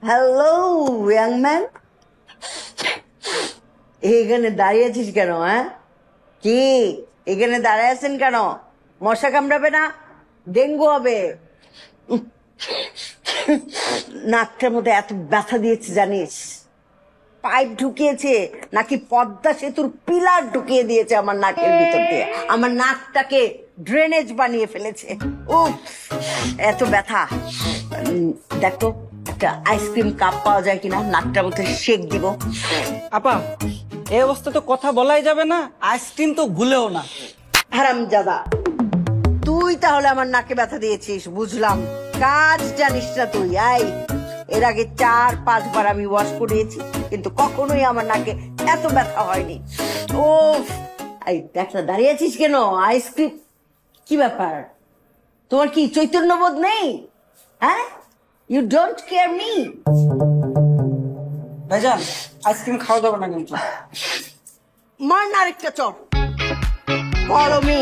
Hello young man, এখানে দাঁড়িয়ে আছিস কেন? হ্যাঁ, কি এখানে দাঁড়িয়ে আছেন কেন? মশা কামড়াবে না? ডেঙ্গু হবে। নাকটার মধ্যে এত ব্যথা দিয়েছে জানিস? পাইপ ঢুকিয়েছে নাকি পদ্মা সেতুর পিলার ঢুকিয়ে দিয়েছে আমার নাকের ভিতর দিয়ে, আমার নাকটাকে ড্রেনেজ বানিয়ে ফেলেছে। উফ, এত ব্যথা। দেখো একটা আইসক্রিম কাপ পাওয়া যায় কিনা, নাকটার মধ্যে শেক দিব। আপা, এই অবস্থা তো কথা বলাই যাবে না, আইসক্রিম তো ভুলেও না। হারামজাদা, তুই তাহলে আমার নাকে ব্যথা দিয়েছিস, বুঝলাম। কাজ জানিস না তুই। এর আগে 4-5 বার আমি ওয়াশ করিয়েছি, কিন্তু কখনোই আমার নাকে এত ব্যথা হয়নি। ও দেখ না, দাঁড়িয়ে আছিস কেন? আইসক্রিম, কি ব্যাপার? তোমার কি চৈতন্যবোধ নেই? হ্যাঁ, ইউ ডোন্ট কেয়ার মি। ভাইজান, আইসক্রিম খাওয়া যাবে না কিন্তু। মার না আরেকটা চপ। গরমে